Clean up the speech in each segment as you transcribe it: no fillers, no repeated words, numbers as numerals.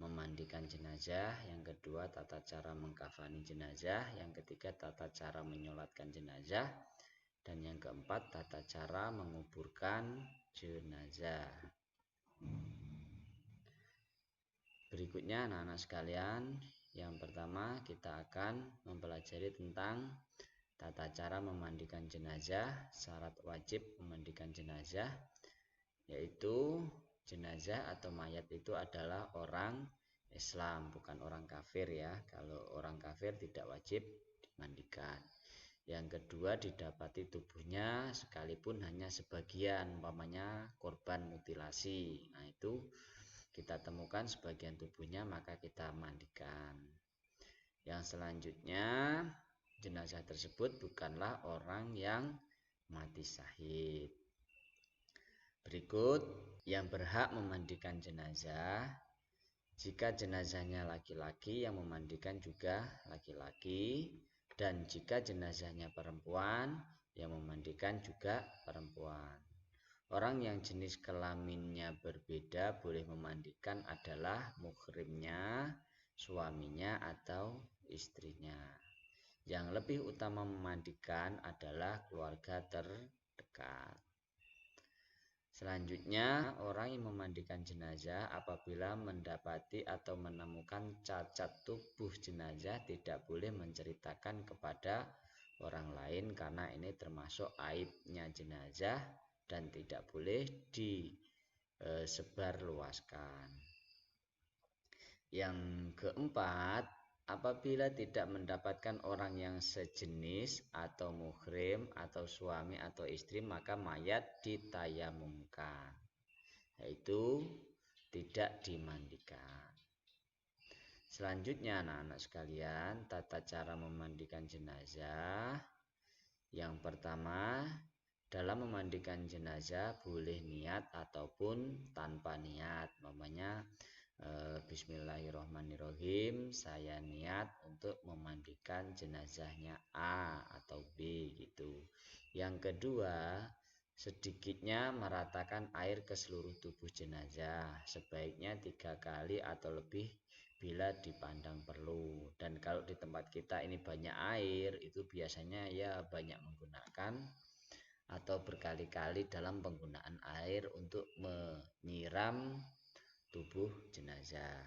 memandikan jenazah, yang kedua tata cara mengkafani jenazah, yang ketiga tata cara menyolatkan jenazah, dan yang keempat tata cara menguburkan jenazah. Berikutnya anak-anak sekalian, yang pertama kita akan mempelajari tentang tata cara memandikan jenazah. Syarat wajib memandikan jenazah yaitu jenazah atau mayat itu adalah orang Islam, bukan orang kafir ya. Kalau orang kafir tidak wajib dimandikan. Yang kedua, didapati tubuhnya sekalipun hanya sebagian, umpamanya korban mutilasi. Nah, itu kita temukan sebagian tubuhnya, maka kita mandikan. Yang selanjutnya, jenazah tersebut bukanlah orang yang mati syahid. Berikut yang berhak memandikan jenazah. Jika jenazahnya laki-laki, yang memandikan juga laki-laki. Dan jika jenazahnya perempuan, yang memandikan juga perempuan. Orang yang jenis kelaminnya berbeda boleh memandikan adalah muhrimnya, suaminya atau istrinya. Yang lebih utama memandikan adalah keluarga terdekat. Selanjutnya, orang yang memandikan jenazah apabila mendapati atau menemukan cacat tubuh jenazah tidak boleh menceritakan kepada orang lain karena ini termasuk aibnya jenazah dan tidak boleh disebarluaskan. Yang keempat, apabila tidak mendapatkan orang yang sejenis atau muhrim atau suami atau istri, maka mayat ditayamumkan, yaitu tidak dimandikan. Selanjutnya anak-anak sekalian, tata cara memandikan jenazah. Yang pertama, dalam memandikan jenazah boleh niat ataupun tanpa niat. Namanya Bismillahirrahmanirrahim, saya niat untuk memandikan jenazahnya A atau B gitu. Yang kedua, sedikitnya meratakan air ke seluruh tubuh jenazah, sebaiknya 3 kali atau lebih bila dipandang perlu. Dan kalau di tempat kita ini banyak air, itu biasanya ya banyak menggunakan atau berkali-kali dalam penggunaan air untuk menyiram tubuh jenazah.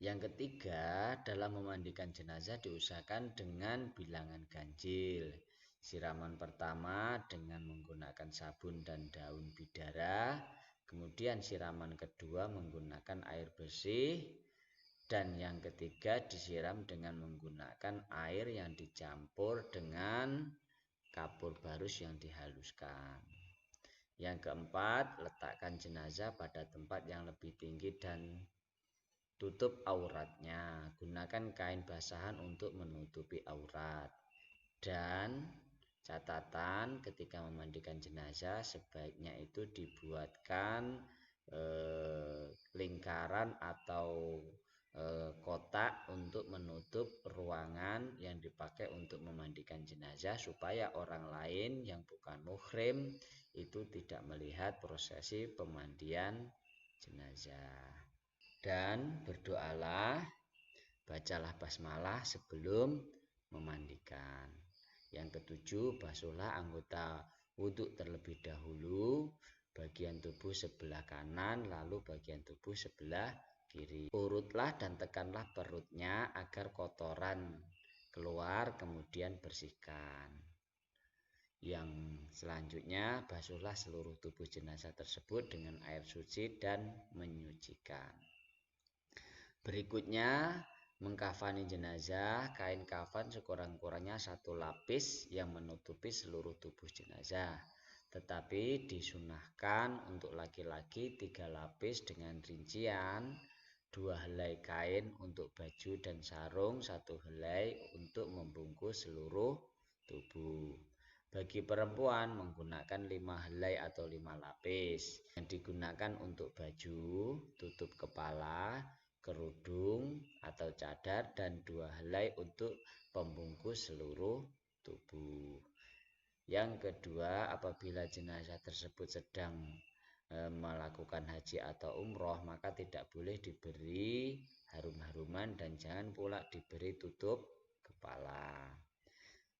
Yang ketiga, dalam memandikan jenazah diusahakan dengan bilangan ganjil. Siraman pertama dengan menggunakan sabun dan daun bidara, kemudian siraman kedua menggunakan air bersih, dan yang ketiga disiram dengan menggunakan air yang dicampur dengan kapur barus yang dihaluskan. Yang keempat, letakkan jenazah pada tempat yang lebih tinggi dan tutup auratnya. Gunakan kain basahan untuk menutupi aurat. Dan catatan, ketika memandikan jenazah sebaiknya itu dibuatkan lingkaran atau kotak untuk menutup ruangan yang dipakai untuk memandikan jenazah supaya orang lain yang bukan muhrim itu tidak melihat prosesi pemandian jenazah. Dan berdoalah, bacalah basmalah sebelum memandikan. Yang ketujuh, basuhlah anggota wudhu terlebih dahulu, bagian tubuh sebelah kanan lalu bagian tubuh sebelah kiri. Urutlah dan tekanlah perutnya agar kotoran keluar, kemudian bersihkan. Yang selanjutnya, basuhlah seluruh tubuh jenazah tersebut dengan air suci dan menyucikan. Berikutnya, mengkafani jenazah. Kain kafan sekurang-kurangnya 1 lapis yang menutupi seluruh tubuh jenazah. Tetapi disunahkan untuk laki-laki 3 lapis dengan rincian 2 helai kain untuk baju dan sarung, 1 helai untuk membungkus seluruh tubuh. Bagi perempuan menggunakan 5 helai atau 5 lapis yang digunakan untuk baju, tutup kepala, kerudung atau cadar, dan 2 helai untuk pembungkus seluruh tubuh. Yang kedua, apabila jenazah tersebut sedang melakukan haji atau umroh, maka tidak boleh diberi harum-haruman dan jangan pula diberi tutup kepala.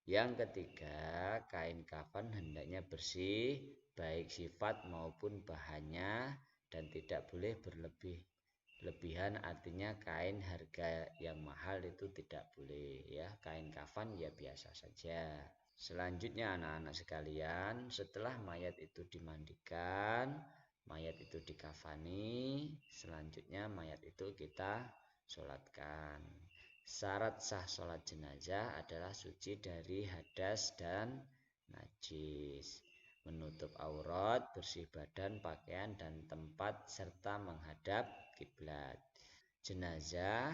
Yang ketiga, kain kafan hendaknya bersih baik sifat maupun bahannya dan tidak boleh berlebihan, artinya kain harga yang mahal itu tidak boleh ya. Kain kafan ya biasa saja. Selanjutnya anak-anak sekalian, setelah mayat itu dimandikan, mayat itu dikafani, selanjutnya mayat itu kita sholatkan. Syarat sah sholat jenazah adalah suci dari hadas dan najis, menutup aurat, bersih badan, pakaian, dan tempat, serta menghadap kiblat. Jenazah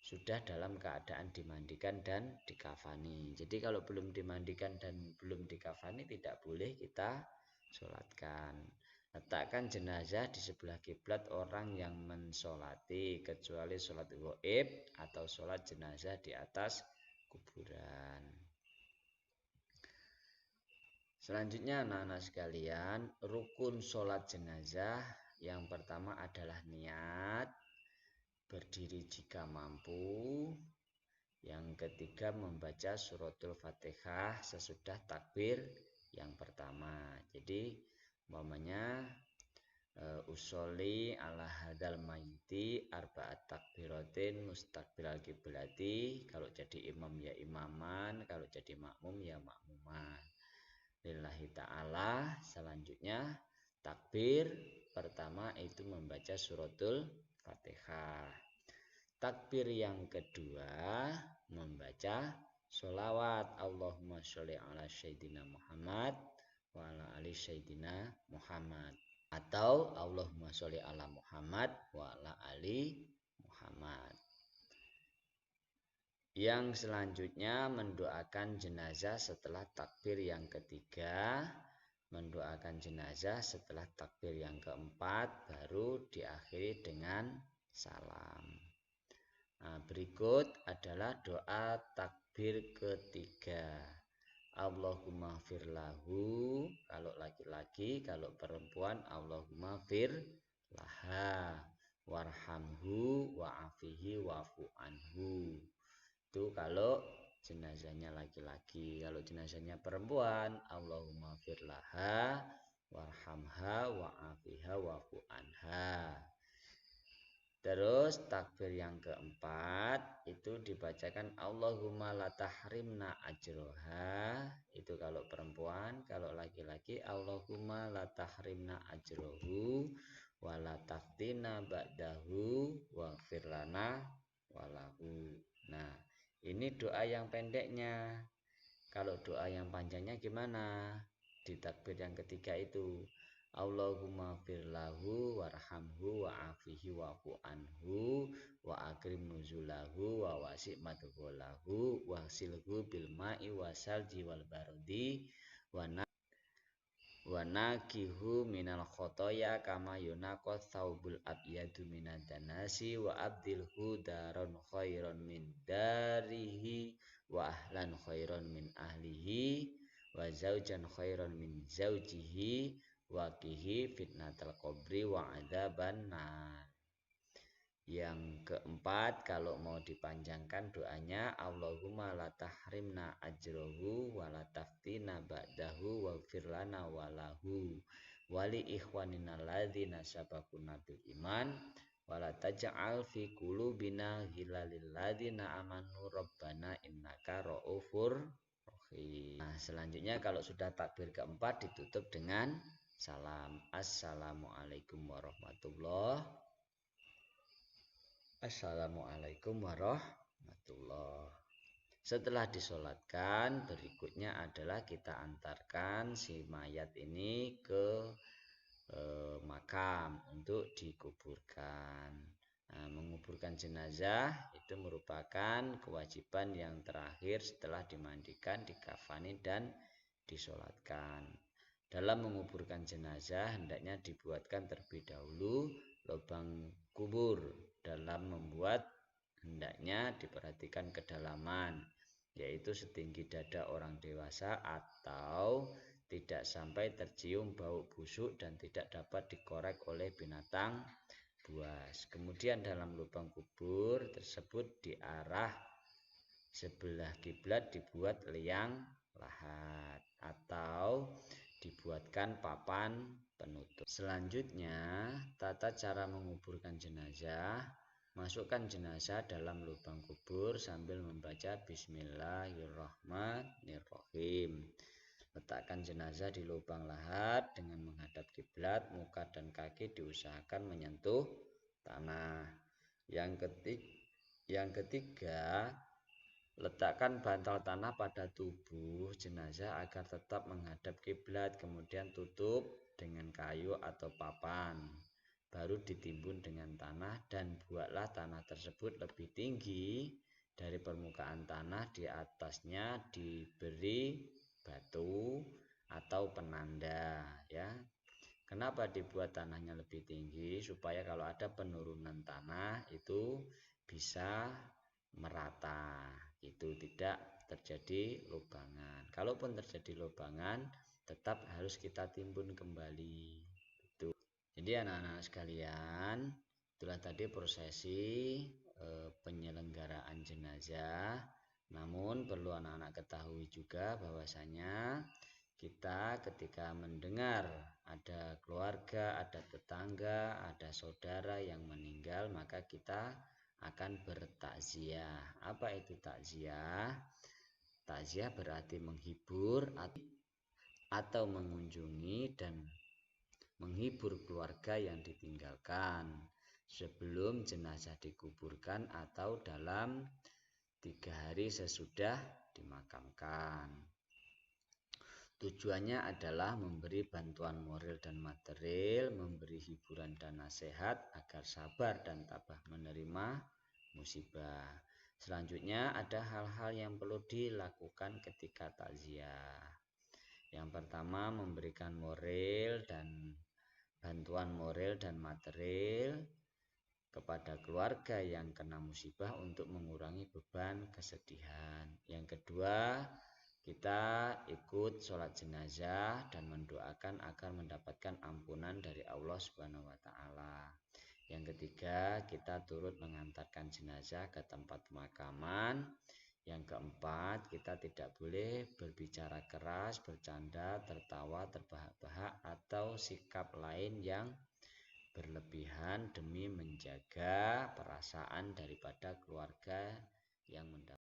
sudah dalam keadaan dimandikan dan dikafani. Jadi kalau belum dimandikan dan belum dikafani tidak boleh kita sholatkan. Letakkan jenazah di sebelah kiblat orang yang mensolati, kecuali sholat gaib atau sholat jenazah di atas kuburan. Selanjutnya anak-anak sekalian, rukun sholat jenazah yang pertama adalah niat, berdiri jika mampu. Yang ketiga, membaca suratul Fatihah sesudah takbir yang pertama. Jadi umpamanya usolli ala hadal mayyiti arba'at takbiratin mustaqbilal kiblati. Kalau jadi imam ya imaman, kalau jadi makmum ya makmuman. Lillahi ta'ala. Selanjutnya takbir pertama itu membaca suratul Fatihah. Takbir yang kedua membaca sholawat Allahumma sholli ala sayyidina Muhammad wa ala ali sayyidina Muhammad, atau Allahumma sholli ala Muhammad wa ala ali Muhammad. Yang selanjutnya mendoakan jenazah setelah takbir yang ketiga, mendoakan jenazah setelah takbir yang keempat, baru diakhiri dengan salam. Nah, berikut adalah doa takbir ketiga. Allahumma firlahu, kalau laki-laki, kalau perempuan Allahumma firlaha warhamhu wa'afihi wa'fu anhu. Itu kalau jenazahnya laki-laki. Kalau jenazahnya perempuan Allahumma firlaha warhamha wa'afiha wa'fu anha. Terus takbir yang keempat itu dibacakan Allahumma la tahrimna ajroha. Itu kalau perempuan. Kalau laki-laki Allahumma la tahrimna ajrohu wa la taftina ba'dahu waghfir lana walahu. Nah, ini doa yang pendeknya. Kalau doa yang panjangnya gimana? Di takbir yang ketiga itu Allahumma firlahu warhamhu wa'afihi wa'fu anhu wa akrim nuzulahu wa wasi' madghulahu wa silhu bil ma'i wasalji wal bardi wa nakihu minal khotoya kama yunaqat thawbul abyadu minad danasi wa abdilhu daron khairon min darihi wa ahlan khairon min ahlihi wa zaujan khairon min zaujihi waqihi fitnatal qabri wa adzaban nar. Yang keempat, kalau mau dipanjangkan doanya Allahumma la tahrimna ajrohu wa la taftina ba'dahu waghfir lana walahu wali ikhwanina alladzina sabaquna bil iman wa la taj'al fi qulubina ghillalil ladzina amanu rabbana innaka ra'ufur rahim. Nah, selanjutnya kalau sudah takbir keempat ditutup dengan salam. Assalamualaikum warahmatullahi. Setelah disolatkan, berikutnya adalah kita antarkan si mayat ini ke makam untuk dikuburkan. Nah, menguburkan jenazah itu merupakan kewajiban yang terakhir setelah dimandikan, dikafani, dan disolatkan. Dalam menguburkan jenazah hendaknya dibuatkan terlebih dahulu lubang kubur. Dalam membuat hendaknya diperhatikan kedalaman, yaitu setinggi dada orang dewasa atau tidak sampai tercium bau busuk dan tidak dapat dikorek oleh binatang buas. Kemudian dalam lubang kubur tersebut di arah sebelah kiblat dibuat liang lahat atau dibuatkan papan penutup. Selanjutnya, tata cara menguburkan jenazah. Masukkan jenazah dalam lubang kubur sambil membaca Bismillahirrahmanirrahim. Letakkan jenazah di lubang lahat dengan menghadap kiblat, muka dan kaki diusahakan menyentuh tanah. Yang ketiga, letakkan bantal tanah pada tubuh jenazah agar tetap menghadap kiblat, kemudian tutup dengan kayu atau papan. Baru ditimbun dengan tanah dan buatlah tanah tersebut lebih tinggi dari permukaan tanah. Di atasnya diberi batu atau penanda, ya. Kenapa dibuat tanahnya lebih tinggi? Supaya kalau ada penurunan tanah itu bisa merata, itu tidak terjadi lubangan. Kalaupun terjadi lubangan, tetap harus kita timbun kembali. Itu. Jadi anak-anak sekalian, itulah tadi prosesi penyelenggaraan jenazah. Namun perlu anak-anak ketahui juga bahwasanya kita ketika mendengar ada keluarga, ada tetangga, ada saudara yang meninggal, maka kita akan bertakziah. Apa itu takziah? Takziah berarti menghibur atau mengunjungi dan menghibur keluarga yang ditinggalkan sebelum jenazah dikuburkan atau dalam 3 hari sesudah dimakamkan. Tujuannya adalah memberi bantuan moral dan material, memberi hiburan dan nasihat agar sabar dan tabah menerima musibah. Selanjutnya ada hal-hal yang perlu dilakukan ketika takziah. Yang pertama, memberikan moral dan bantuan moral dan material kepada keluarga yang kena musibah untuk mengurangi beban kesedihan. Yang kedua, kita ikut sholat jenazah dan mendoakan agar mendapatkan ampunan dari Allah Subhanahu wa Ta'ala. Yang ketiga, kita turut mengantarkan jenazah ke tempat pemakaman. Yang keempat, kita tidak boleh berbicara keras, bercanda, tertawa, terbahak-bahak, atau sikap lain yang berlebihan demi menjaga perasaan daripada keluarga yang mendapat